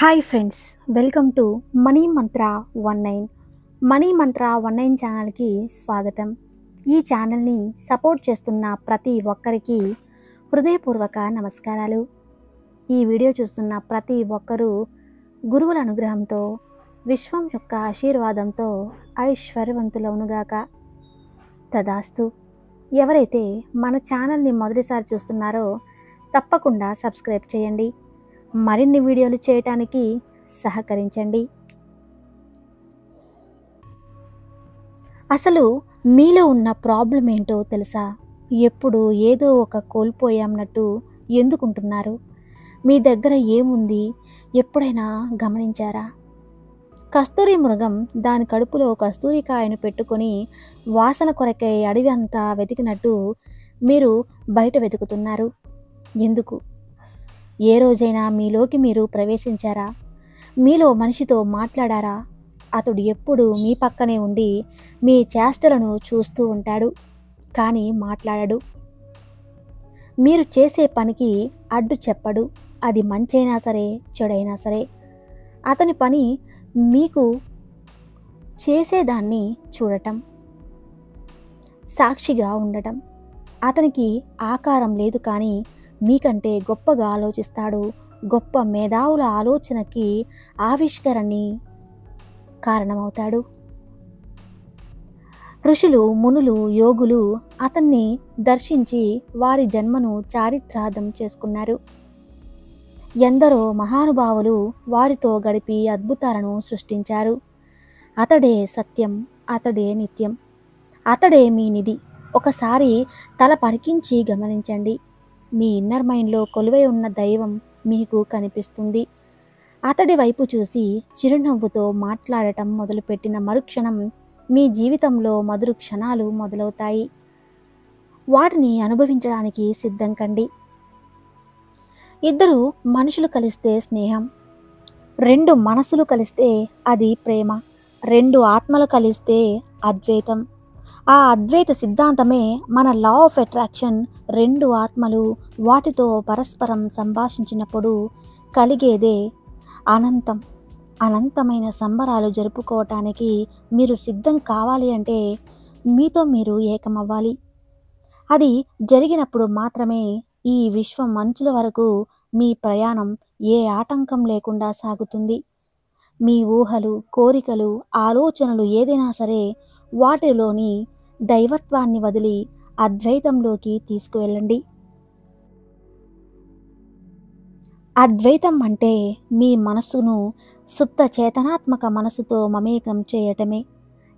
Hi friends, welcome to money Mantra 19. Money మంత్ర 19 ఛానల్కి స్వాగతం. ఈ ఛానల్ని సపోర్ట్ చేస్తున్న ప్రతి ఒక్కరికి హృదయపూర్వక నమస్కారాలు. ఈ వీడియో చూస్తున్న ప్రతి ఒక్కరూ గురువుల అనుగ్రహంతో, విశ్వం యొక్క ఆశీర్వాదంతో ఐశ్వర్యవంతులవునుగాక. తదాస్తు. ఎవరైతే మన ఛానల్ని మొదటిసారి చూస్తున్నారో తప్పకుండా సబ్స్క్రైబ్ చేయండి. మరిన్ని వీడియోలు చేయటానికి సహకరించండి. అసలు మీలో ఉన్న ప్రాబ్లం ఏంటో తెలుసా? ఎప్పుడు ఏదో ఒక కోల్పోయామన్నట్టు ఎందుకుంటున్నారు? మీ దగ్గర ఏముంది ఎప్పుడైనా గమనించారా? కస్తూరి మృగం దాని కడుపులో కస్తూరికాయను పెట్టుకొని వాసన కొరకై అడవి అంతా వెతికినట్టు మీరు బయట వెతుకుతున్నారు. ఎందుకు? ఏ రోజైనా మీలోకి మీరు ప్రవేశించారా? మీలో మనిషితో మాట్లాడారా? అతడు ఎప్పుడు మీ పక్కనే ఉండి మీ చేష్టలను చూస్తూ ఉంటాడు, కానీ మాట్లాడడు. మీరు చేసే పనికి అడ్డు చెప్పడు. అది మంచైనా సరే, చెడైనా సరే. అతని పని మీకు చేసేదాన్ని చూడటం, సాక్షిగా ఉండటం. అతనికి ఆకారం లేదు, కానీ మీకంటే గొప్పగా ఆలోచిస్తాడు. గొప్ప మేధావుల ఆలోచనకి ఆవిష్కరణని కారణమవుతాడు. ఋషులు, మునులు, యోగులు అతన్ని దర్శించి వారి జన్మను చారిత్రార్థం చేసుకున్నారు. ఎందరో మహానుభావులు వారితో గడిపి అద్భుతాలను సృష్టించారు. అతడే సత్యం, అతడే నిత్యం, అతడే మీ నిధి. ఒకసారి తల పరికించి గమనించండి. మీ ఇన్నర్ మైండ్లో కొలువై ఉన్న దైవం మీకు కనిపిస్తుంది. అతడి వైపు చూసి చిరునవ్వుతో మాట్లాడటం మొదలుపెట్టిన మరుక్షణం మీ జీవితంలో మధుర క్షణాలు మొదలవుతాయి. వాటిని అనుభవించడానికి సిద్ధం కండి. ఇద్దరు మనుషులు కలిస్తే స్నేహం, రెండు మనసులు కలిస్తే అది ప్రేమ, రెండు ఆత్మలు కలిస్తే అద్వైతం. ఆ అద్వైత సిద్ధాంతమే మన లా ఆఫ్ అట్రాక్షన్. రెండు ఆత్మలు వాటితో పరస్పరం సంభాషించినప్పుడు కలిగేదే అనంతం. అనంతమైన సంబరాలు జరుపుకోవటానికి మీరు సిద్ధం కావాలి అంటే మీతో మీరు ఏకమవ్వాలి. అది జరిగినప్పుడు మాత్రమే ఈ విశ్వం అంచుల వరకు మీ ప్రయాణం ఏ ఆటంకం లేకుండా సాగుతుంది. మీ ఊహలు, కోరికలు, ఆలోచనలు ఏదైనా సరే వాటిలోని దైవత్వాన్ని వదిలి అద్వైతంలోకి తీసుకువెళ్ళండి. అద్వైతం అంటే మీ మనస్సును సుప్త చేతనాత్మక మనసుతో మమేకం చేయటమే.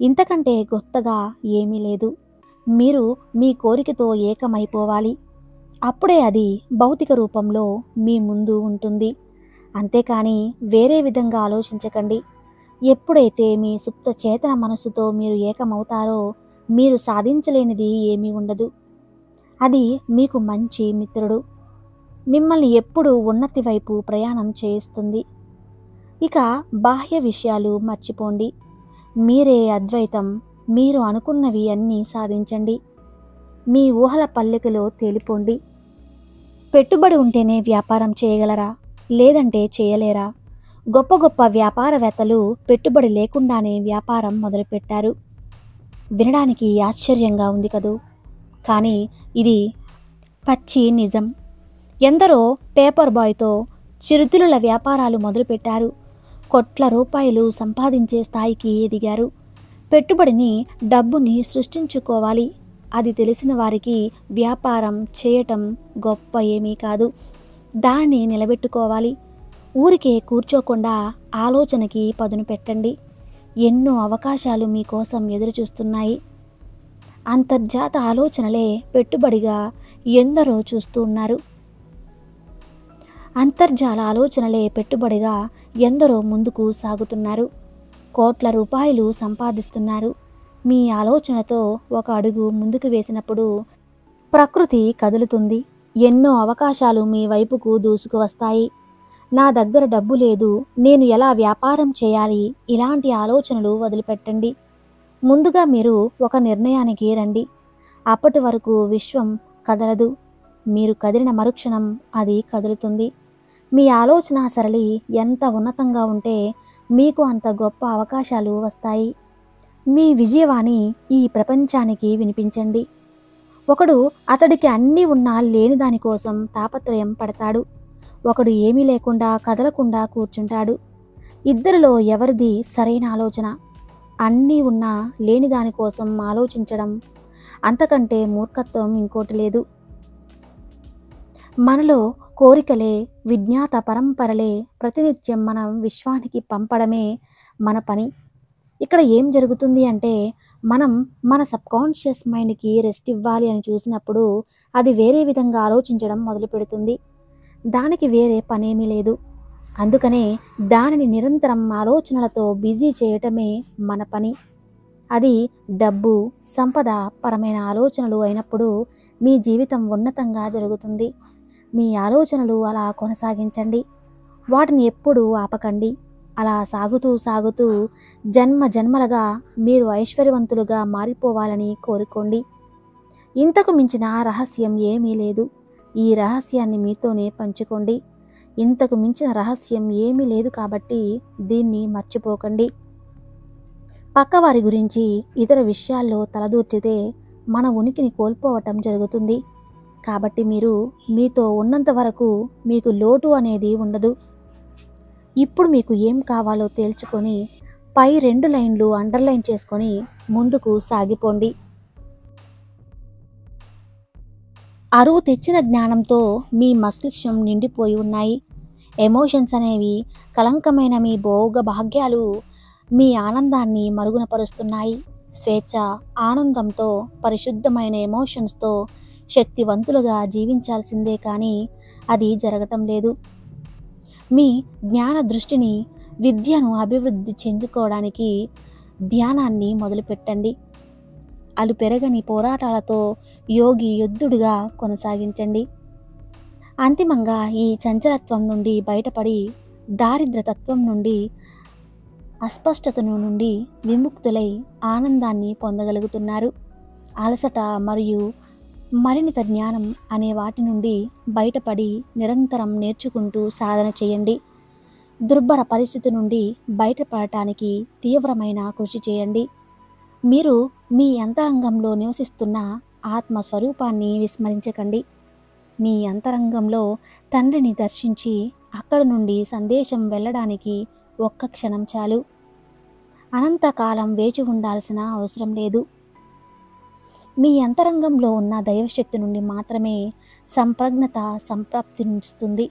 ఇంతకంటే గొప్పగా ఏమీ లేదు. మీరు మీ కోరికతో ఏకమైపోవాలి. అప్పుడే అది భౌతిక రూపంలో మీ ముందు ఉంటుంది. అంతేకాని వేరే విధంగా ఆలోచించకండి. ఎప్పుడైతే మీ సుప్త చేతన మనస్సుతో మీరు ఏకమవుతారో మీరు సాధించలేనిది ఏమీ ఉండదు. అది మీకు మంచి మిత్రుడు. మిమ్మల్ని ఎప్పుడూ ఉన్నతి వైపు ప్రయాణం చేయిస్తుంది. ఇక బాహ్య విషయాలు మర్చిపోండి. మీరే అద్వైతం. మీరు అనుకున్నవి అన్నీ సాధించండి. మీ ఊహల పల్లెకలో తేలిపోండి. పెట్టుబడి ఉంటేనే వ్యాపారం చేయగలరా? లేదంటే చేయలేరా? గొప్ప గొప్ప వ్యాపారవేత్తలు పెట్టుబడి లేకుండానే వ్యాపారం మొదలుపెట్టారు. వినడానికి ఆశ్చర్యంగా ఉంది కదూ, కానీ ఇది పచ్చి నిజం. ఎందరో పేపర్ బాయ్తో చిరుతిళ్ళ వ్యాపారాలు మొదలుపెట్టారు. కోట్ల రూపాయలు సంపాదించే స్థాయికి ఎదిగారు. పెట్టుబడిని, డబ్బుని సృష్టించుకోవాలి. అది తెలిసిన వారికి వ్యాపారం చేయటం గొప్ప ఏమీ కాదు. దానిని నిలబెట్టుకోవాలి. ఊరికే కూర్చోకుండా ఆలోచనకి పదును పెట్టండి. ఎన్నో అవకాశాలు మీకోసం ఎదురుచూస్తున్నాయి. అంతర్జాత ఆలోచనలే పెట్టుబడిగా ఎందరో చూస్తూ ఉన్నారు. అంతర్జాల ఆలోచనలే పెట్టుబడిగా ఎందరో ముందుకు సాగుతున్నారు. కోట్ల రూపాయలు సంపాదిస్తున్నారు. మీ ఆలోచనతో ఒక అడుగు ముందుకు వేసినప్పుడు ప్రకృతి కదులుతుంది. ఎన్నో అవకాశాలు మీ వైపుకు దూసుకు వస్తాయి. నా దగ్గర డబ్బు లేదు, నేను ఎలా వ్యాపారం చేయాలి? ఇలాంటి ఆలోచనలు వదిలిపెట్టండి. ముందుగా మీరు ఒక నిర్ణయానికి రండి. అప్పటి వరకు విశ్వం కదలదు. మీరు కదిలిన మరుక్షణం అది కదులుతుంది. మీ ఆలోచన సరళి ఎంత ఉన్నతంగా ఉంటే మీకు అంత గొప్ప అవకాశాలు వస్తాయి. మీ విజయవాణి ఈ ప్రపంచానికి వినిపించండి. ఒకడు అతడికి అన్నీ ఉన్నా లేని దానికోసం తాపత్రయం పడతాడు. ఒకడు ఏమీ లేకుండా కదలకుండా కూర్చుంటాడు. ఇద్దరిలో ఎవరిది సరైన ఆలోచన? అన్నీ ఉన్నా లేని దానికోసం ఆలోచించడం అంతకంటే మూర్ఖత్వం ఇంకోటి లేదు. మనలో కోరికలే, విజ్ఞాత పరంపరలే ప్రతినిత్యం మనం విశ్వానికి పంపడమే మన పని. ఇక్కడ ఏం జరుగుతుంది అంటే, మనం మన సబ్కాన్షియస్ మైండ్కి రెస్ట్ ఇవ్వాలి అని చూసినప్పుడు అది వేరే విధంగా ఆలోచించడం మొదలు పెడుతుంది. దానికి వేరే పనేమీ లేదు. అందుకనే దానిని నిరంతరం ఆలోచనలతో బిజీ చేయటమే మన పని. అది డబ్బు, సంపద పరమైన ఆలోచనలు అయినప్పుడు మీ జీవితం ఉన్నతంగా జరుగుతుంది. మీ ఆలోచనలు అలా కొనసాగించండి. వాటిని ఎప్పుడూ ఆపకండి. అలా సాగుతూ సాగుతూ జన్మ జన్మలుగా మీరు ఐశ్వర్యవంతులుగా మారిపోవాలని కోరుకోండి. ఇంతకు మించిన రహస్యం ఏమీ లేదు. ఈ రహస్యాన్ని మీతోనే పంచుకోండి. ఇంతకు మించిన రహస్యం ఏమీ లేదు కాబట్టి దీన్ని మర్చిపోకండి. పక్కవారి గురించి ఇతర విషయాల్లో తలదూర్చితే మన ఉనికిని కోల్పోవటం జరుగుతుంది. కాబట్టి మీరు మీతో ఉన్నంత వరకు మీకు లోటు అనేది ఉండదు. ఇప్పుడు మీకు ఏం కావాలో తేల్చుకొని పై 2 లైన్లు అండర్లైన్ చేసుకొని ముందుకు సాగిపోండి. అరువు తెచ్చిన జ్ఞానంతో మీ మస్తిష్కం నిండిపోయి ఉన్నాయి. ఎమోషన్స్ అనేవి కలంకమైన మీ భోగ భాగ్యాలు మీ ఆనందాన్ని మరుగునపరుస్తున్నాయి. స్వేచ్ఛ, ఆనందంతో, పరిశుద్ధమైన ఎమోషన్స్తో శక్తివంతులుగా జీవించాల్సిందే కానీ అది జరగటం లేదు. మీ జ్ఞాన దృష్టిని, విద్యను అభివృద్ధి చెందుకోవడానికి ధ్యానాన్ని మొదలుపెట్టండి. అలు పెరగని పోరాటాలతో యోగి యుద్ధుడిగా కొనసాగించండి. అంతిమంగా ఈ చంచలత్వం నుండి బయటపడి దారిద్రతత్వం నుండి, అస్పష్టతను నుండి విముక్తులై ఆనందాన్ని పొందగలుగుతున్నారు. అలసట మరియు మరినిత జ్ఞానం అనే వాటి నుండి బయటపడి నిరంతరం నేర్చుకుంటూ సాధన చేయండి. దుర్భర పరిస్థితి నుండి బయటపడటానికి తీవ్రమైన కృషి చేయండి. మీరు మీ అంతరంగంలో నివసిస్తున్న ఆత్మస్వరూపాన్ని విస్మరించకండి. మీ అంతరంగంలో తండ్రిని దర్శించి అక్కడి నుండి సందేశం వెళ్ళడానికి ఒక్క క్షణం చాలు. అనంతకాలం వేచి ఉండాల్సిన అవసరం లేదు. మీ అంతరంగంలో ఉన్న దైవశక్తి నుండి మాత్రమే సంప్రజ్ఞత సంప్రాప్తిస్తుంది.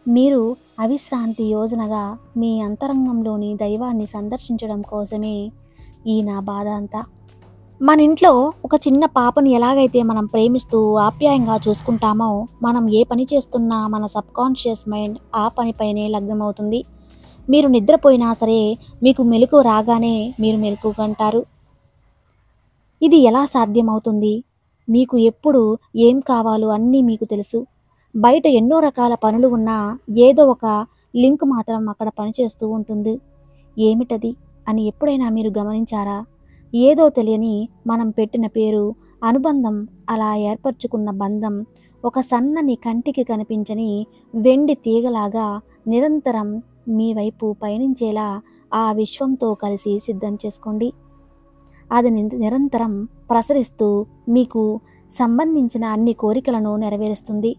మీరు అవిశ్రాంతి యోజనగా మీ అంతరంగంలోని దైవాన్ని సందర్శించడం కోసమే ఈ నా బాధ అంతా. మన ఇంట్లో ఒక చిన్న పాపను ఎలాగైతే మనం ప్రేమిస్తూ ఆప్యాయంగా చూసుకుంటామో, మనం ఏ పని చేస్తున్నా మన సబ్కాన్షియస్ మైండ్ ఆ పనిపైనే లగ్నమవుతుంది. మీరు నిద్రపోయినా సరే మీకు మెలకువ రాగానే మీరు మెలకువ కంటారు. ఇది ఎలా సాధ్యమవుతుంది? మీకు ఎప్పుడు ఏం కావాలో అన్నీ మీకు తెలుసు. బయట ఎన్నో రకాల పనులు ఉన్నా ఏదో ఒక లింక్ మాత్రం అక్కడ పనిచేస్తూ ఉంటుంది. ఏమిటది అని ఎప్పుడైనా మీరు గమనించారా? ఏదో తెలియని మనం పెట్టిన పేరు, అనుబంధం, అలా ఏర్పరచుకున్న బంధం ఒక సన్నని కంటికి కనిపించని వెండి తీగలాగా నిరంతరం మీ వైపు పయనించేలా ఆ విశ్వంతో కలిసి సిద్ధం చేసుకోండి. అది నిరంతరం ప్రసరిస్తూ మీకు సంబంధించిన అన్ని కోరికలను నెరవేరుస్తుంది.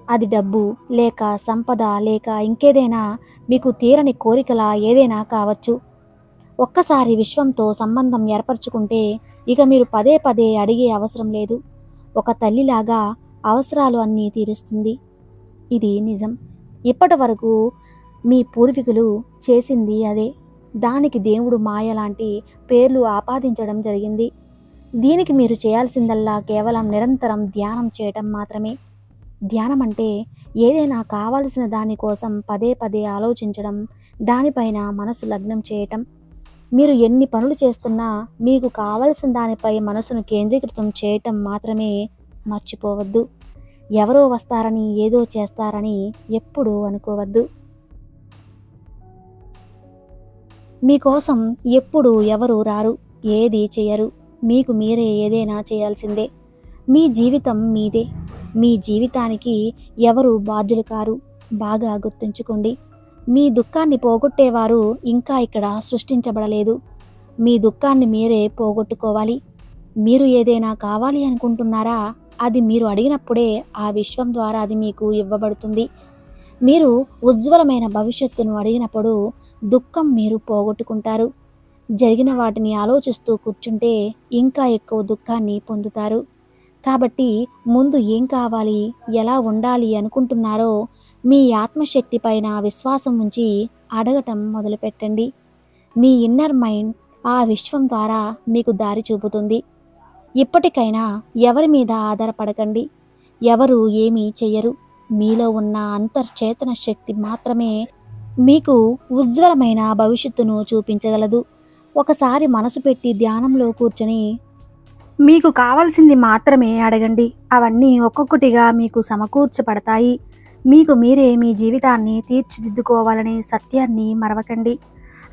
అది డబ్బు లేక సంపద లేక ఇంకేదైనా మీకు తీరని కోరికల ఏదైనా కావచ్చు. ఒక్కసారి విశ్వంతో సంబంధం ఏర్పరచుకుంటే ఇక మీరు పదే పదే అడిగే అవసరం లేదు. ఒక తల్లిలాగా అవసరాలు అన్నీ తీరుస్తుంది. ఇది నిజం. ఇప్పటి వరకు మీ పూర్వీకులు చేసింది అదే. దానికి దేవుడు, మాయ లాంటి పేర్లు ఆపాదించడం జరిగింది. దీనికి మీరు చేయాల్సిందల్లా కేవలం నిరంతరం ధ్యానం చేయటం మాత్రమే. ధ్యానం అంటే ఏదైనా కావాల్సిన దానికోసం పదే పదే ఆలోచించడం, దానిపైన మనసు లగ్నం చేయటం. మీరు ఎన్ని పనులు చేస్తున్నా మీకు కావలసిన దానిపై మనసును కేంద్రీకృతం చేయటం మాత్రమే మర్చిపోవద్దు. ఎవరో వస్తారని, ఏదో చేస్తారని ఎప్పుడూ అనుకోవద్దు. మీకోసం ఎప్పుడు ఎవరు రారు, ఏది చేయరు. మీకు మీరే ఏదైనా చేయాల్సిందే. మీ జీవితం మీదే. మీ జీవితానికి ఎవరు బాధ్యులు కారు. బాగా గుర్తుంచుకోండి. మీ దుఃఖాన్ని పోగొట్టేవారు ఇంకా ఇక్కడ సృష్టించబడలేదు. మీ దుఃఖాన్ని మీరే పోగొట్టుకోవాలి. మీరు ఏదైనా కావాలి అనుకుంటున్నారా? అది మీరు అడిగినప్పుడే ఆ విశ్వం ద్వారా అది మీకు ఇవ్వబడుతుంది. మీరు ఉజ్వలమైన భవిష్యత్తును అడిగినప్పుడు దుఃఖం మీరు పోగొట్టుకుంటారు. జరిగిన వాటిని ఆలోచిస్తూ కూర్చుంటే ఇంకా ఎక్కువ దుఃఖాన్ని పొందుతారు. కాబట్టి ముందు ఏం కావాలి, ఎలా ఉండాలి అనుకుంటున్నారో మీ ఆత్మశక్తి పైన విశ్వాసం ఉంచి అడగటం మొదలుపెట్టండి. మీ ఇన్నర్ మైండ్ ఆ విశ్వం ద్వారా మీకు దారి చూపుతుంది. ఇప్పటికైనా ఎవరి మీద ఆధారపడకండి. ఎవరు ఏమీ చెయ్యరు. మీలో ఉన్న అంతర్చేతన శక్తి మాత్రమే మీకు ఉజ్వలమైన భవిష్యత్తును చూపించగలదు. ఒకసారి మనసు పెట్టి ధ్యానంలో కూర్చొని మీకు కావాల్సింది మాత్రమే అడగండి. అవన్నీ ఒక్కొక్కటిగా మీకు సమకూర్చబడతాయి. మీకు మీరే మీ జీవితాన్ని తీర్చిదిద్దుకోవాలనే సత్యాన్ని మరవకండి.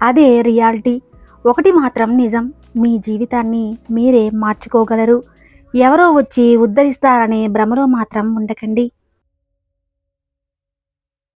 అదే రియాలిటీ. ఒకటి మాత్రం నిజం, మీ జీవితాన్ని మీరే మార్చుకోగలరు. ఎవరో వచ్చి ఉద్ధరిస్తారనే భ్రమలో మాత్రం ఉండకండి.